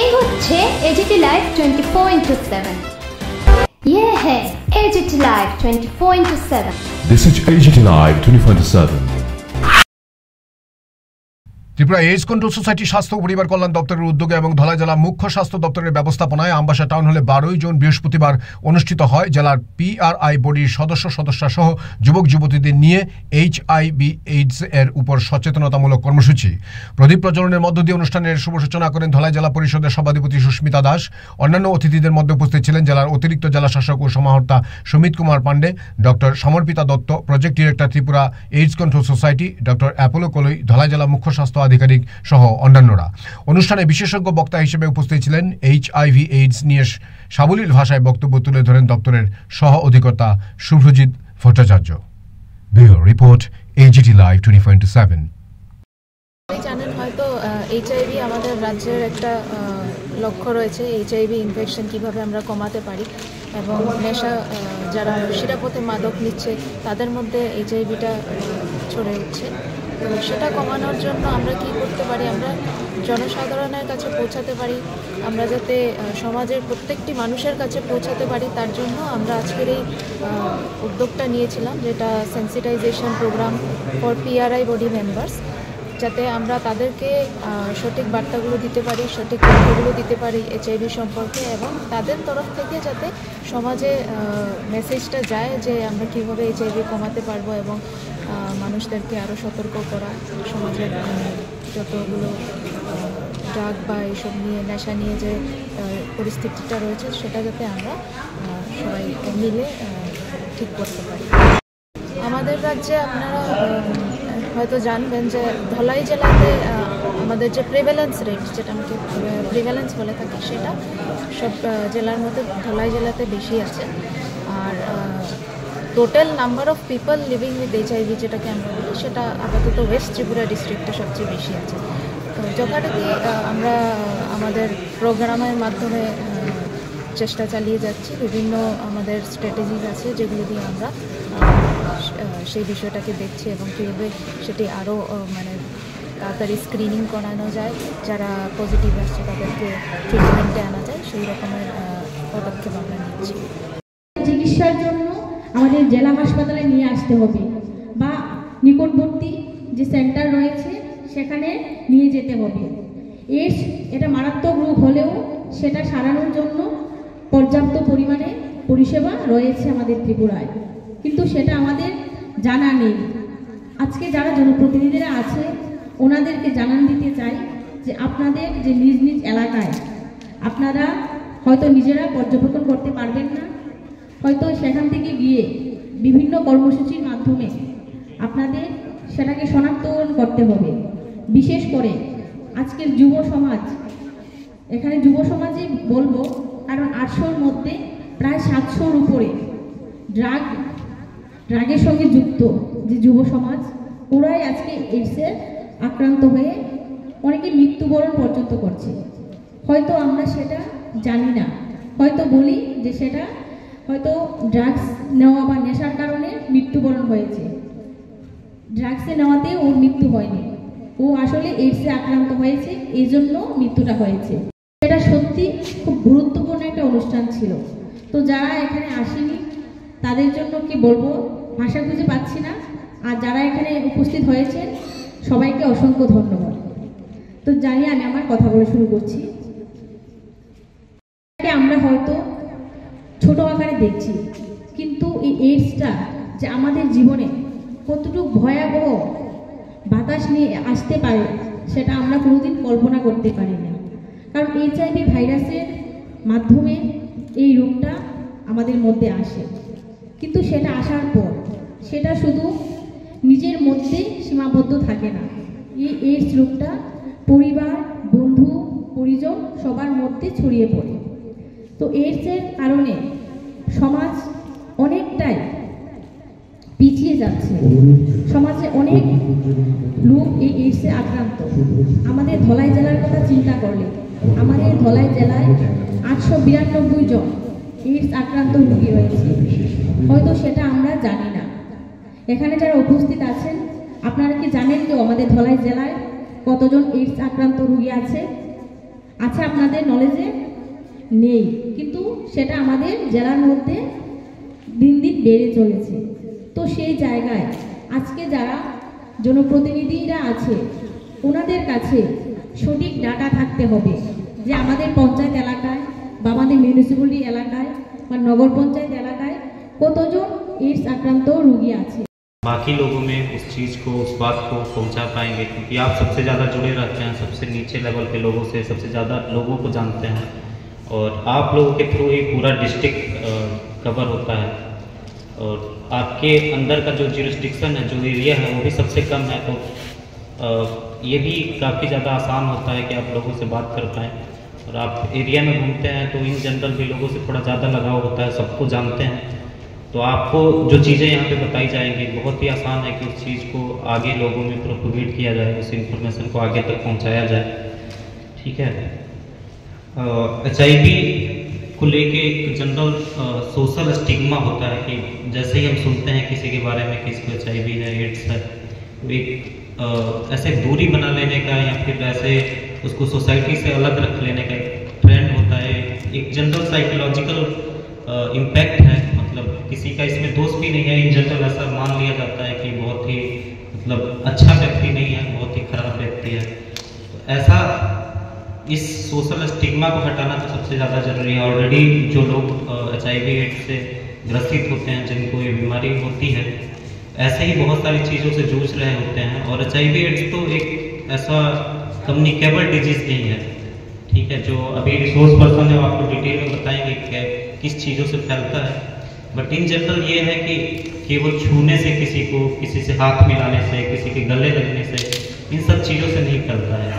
এই হচ্ছে AGT live 24/7। ये है AGT live 24/7। This is AGT Live 24/7। Tripura AIDS control society স্বাস্থ্য ও পরিবার কল্যাণ দপ্তরের উদ্যোগে এবং ধলাই জেলা মুখ্য স্বাস্থ্য দপ্তরের ব্যবস্থাপনায় আমবাসা টাউন হলে 12 জুন বৃহস্পতিবার অনুষ্ঠিত হয় জেলার পিআরআই বডির সদস্য সহ যুবক যুবতীদের নিয়ে HIV এইডস এর উপর সচেতনতামূলক কর্মসূচি। প্রদীপ প্রজ্বলনের মধ্য দিয়ে অনুষ্ঠানের শুভ সূচনা করেন ধলাই জেলা পরিষদের সভাধিপতি সুস্মিতা দাস। অন্যান্য অতিথিদের মধ্যে উপস্থিত ছিলেন জেলার অতিরিক্ত জেলা শাসক ও সমাহর্তা Sumit Kumar Pandey, doctor Samarpita Dutta, project director Tripura AIDS control society, doctor Apollo Koloi, Dhalai জেলা মুখ্য স্বাস্থ্য আধিকারিক সহ অন্যান্যরা। অনুষ্ঠানে বিশেষজ্ঞ বক্তা হিসেবে উপস্থিত ছিলেন HIV এইডস নিয়ে সাবলীল ভাষায় বক্তব্য তুলে ধরেন দপ্তরের সহ অধিকর্তা Subhrajit Bhattacharya. Bureau report, AGT live 24/7। জানেন হয়তো HIV আমাদের রাজ্যের একটা লক্ষ্য রয়েছে, HIV ইনফেকশন কিভাবে আমরা কমাতে পারি এবং নেশা যারা শিরাপথে মাদক নিচ্ছে তাদের মধ্যে HIVটা ছড়ে উঠছে। তো সেটা কমানোর জন্য আমরা কি করতে পারি, আমরা জনসাধারণের কাছে পৌঁছাতে পারি, আমরা যাতে সমাজের প্রত্যেকটি মানুষের কাছে পৌঁছাতে পারি, তার জন্য আমরা আজকের এই উদ্যোগটা নিয়েছিলাম, যেটা sensitization programme for PRI body members, যাতে আমরা তাদেরকে সঠিক বার্তাগুলো দিতে পারি, সঠিক তথ্যগুলো দিতে পারি HIV সম্পর্কে, এবং তাদের তরফ থেকে যাতে সমাজে মেসেজটা যায় যে আমরা কীভাবে HIV কমাতে পারবো এবং মানুষদেরকে আরও সতর্ক করা, সমাজের যতগুলো ড্রাগ বা এইসব নিয়ে নেশা নিয়ে যে পরিস্থিতিটা রয়েছে সেটা যাতে আমরা সবাই মিলে ঠিক করতে পারি। আমাদের রাজ্যে আপনারা হয়তো জানবেন যে ধলাই জেলাতে আমাদের যে প্রিভ্যালেন্স রেট, যেটা আমাকে প্রিভ্যালেন্স বলে থাকি, সেটা সব জেলার মধ্যে ধলাই জেলাতে বেশি আছে। আর total number of people living with HIV যেটাকে আমরা বলি, সেটা আপাতত ওয়েস্ট ত্রিপুরা ডিস্ট্রিক্টে সবচেয়ে বেশি আছে। তো যথারীতি আমরা আমাদের প্রোগ্রামের মাধ্যমে চেষ্টা চালিয়ে যাচ্ছি, বিভিন্ন আমাদের স্ট্র্যাটেজিস আছে যেগুলো দিয়ে আমরা সেই বিষয়টাকে দেখছি এবং কীভাবে সেটি আরও মানে তাড়াতাড়ি স্ক্রিনিং করানো যায়, যারা পজিটিভ আসছে তাদেরকে ট্রিটমেন্টে আনা যায়, সেই রকমের পদক্ষেপ আমরা নিচ্ছি। চিকিৎসার জন্য আমাদের জেলা হাসপাতালে নিয়ে আসতে হবে বা নিকটবর্তী যে সেন্টার রয়েছে সেখানে নিয়ে যেতে হবে। এইডস এটা মারাত্মক রোগ হলেও সেটা সারানোর জন্য পর্যাপ্ত পরিমাণে পরিষেবা রয়েছে আমাদের ত্রিপুরায়, কিন্তু সেটা আমাদের জানা নেই। আজকে যারা জনপ্রতিনিধিরা আছে ওনাদেরকে জানান দিতে চাই যে আপনাদের যে নিজ নিজ এলাকায় আপনারা হয়তো নিজেরা পর্যবেক্ষণ করতে পারবেন না, হয়তো সেখান থেকে গিয়ে বিভিন্ন কর্মসূচির মাধ্যমে আপনাদের সেটাকে শনাক্তকরণ করতে হবে। বিশেষ করে আজকের যুব সমাজ, এখানে যুব সমাজই বলবো, কারণ 800-র মধ্যে প্রায় 700-র উপরে ড্রাগের সঙ্গে যুক্ত যে যুব সমাজ, ওরাই আজকে এইডসে আক্রান্ত হয়ে অনেকে মৃত্যুবরণ পর্যন্ত করছে। হয়তো আমরা সেটা জানি না, হয়তো বলি যে সেটা হয়তো ড্রাগস নেওয়া বা নেশার কারণে মৃত্যুবরণ হয়েছে। ড্রাগসে নেওয়াতে ওর মৃত্যু হয়নি, ও আসলে এইডসে আক্রান্ত হয়েছে, এই জন্য মৃত্যুটা হয়েছে। এটা সত্যি খুব গুরুত্বপূর্ণ একটা অনুষ্ঠান ছিল। তো যারা এখানে আসেনি তাদের জন্য কি বলবো, ভাষা খুঁজে পাচ্ছি না। আর যারা এখানে উপস্থিত হয়েছেন সবাইকে অসংখ্য ধন্যবাদ। তো জানি আমি আমার কথা বলে শুরু করছি। আমরা হয়তো ছোট আকারে দেখছি, কিন্তু এই এইডসটা যে আমাদের জীবনে কতটুকু ভয়াবহ বাতাস নিয়ে আসতে পারে সেটা আমরা কোনোদিন কল্পনা করতে পারি না। কারণ HIV ভাইরাসের মাধ্যমে এই রোগটা আমাদের মধ্যে আসে, কিন্তু সেটা আসার পর সেটা শুধু নিজের মধ্যে সীমাবদ্ধ থাকে না। এই এইডস রোগটা পরিবার, বন্ধু, পরিজন সবার মধ্যে ছড়িয়ে পড়ে। তো এইডসের কারণে সমাজ অনেকটাই পিছিয়ে যাচ্ছে। সমাজে অনেক লোক এই এইডসে আক্রান্ত। আমাদের ধলাই জেলার কথা চিন্তা করলে আমাদের ধলাই জেলায় 892 জন এইডস আক্রান্ত রোগী রয়েছে। হয়তো সেটা আমরা জানি না। এখানে যারা উপস্থিত আছেন আপনারা কি জানেন যে আমাদের ধলাই জেলায় কতজন এইডস আক্রান্ত রোগী আছে? আছে আপনাদের নলেজে নেই, কিন্তু সেটা আমাদের জেলার মধ্যে দিন দিন বেড়ে চলেছে। তো সেই জায়গায় আজকে যারা জনপ্রতিনিধিরা আছে ওনাদের কাছে সঠিক ডাটা থাকতে হবে যে আমাদের পঞ্চায়েত এলাকায় বা আমাদের মিউনিসিপ্যালিটি এলাকায় বা নগর পঞ্চায়েত এলাকায় কতজন এইডস আক্রান্ত রোগী আছে। बाकी लोगों में उस चीज़ को, उस बात को पहुंचा पाएंगे, क्योंकि आप सबसे ज़्यादा जुड़े रहते हैं सबसे नीचे लेवल के लोगों से, सबसे ज़्यादा लोगों को जानते हैं और आप लोगों के थ्रू ही पूरा डिस्ट्रिक्ट कवर होता है और आपके अंदर का जो ज्यूरिसडिक्शन है, जो एरिया है वो भी सबसे कम है। तो ये भी काफ़ी ज़्यादा आसान होता है कि आप लोगों से बात कर पाएँ और आप एरिया में घूमते हैं तो इन जनरल भी लोगों से थोड़ा ज़्यादा लगाव होता है, सबको जानते हैं। तो आपको जो चीज़ें यहाँ पे बताई जाएंगी बहुत ही आसान है कि उस चीज़ को आगे लोगों में प्रोपोगेट किया जाए, उस इन्फॉर्मेशन को आगे तक पहुँचाया जाए। ठीक है। HIV को लेके एक जनरल सोशल स्टिग्मा होता है कि जैसे ही हम सुनते हैं किसी के बारे में, किसी को HIV है, एड्स है, एक ऐसे दूरी बना लेने का या फिर ऐसे उसको सोसाइटी से अलग रख लेने का ट्रेंड होता है। एक जनरल साइकोलॉजिकल इम्पैक्ट है, मतलब किसी का इसमें दोष भी नहीं है, इन जनरल ऐसा मान लिया जाता है कि बहुत ही मतलब अच्छा व्यक्ति नहीं है, बहुत ही खराब व्यक्ति है। तो ऐसा इस सोशल स्टिग्मा को हटाना तो सबसे ज़्यादा जरूरी है। ऑलरेडी जो लोग HIV एड्स से ग्रसित होते हैं, जिनको ये बीमारी होती है, ऐसे ही बहुत सारी चीज़ों से जूझ रहे होते हैं और HIV एड्स तो एक ऐसा कम्युनिकेबल डिजीज़ नहीं है। ठीक है, जो अभी रिसोर्स पर्सन है आपको डिटेल में बताएंगे कि किस चीज़ों से फैलता है, बट इन जनरल ये है कि केवल छूने से किसी को, किसी से हाथ मिलाने से, किसी के गले लगने से, इन सब चीज़ों से नहीं फैलता है।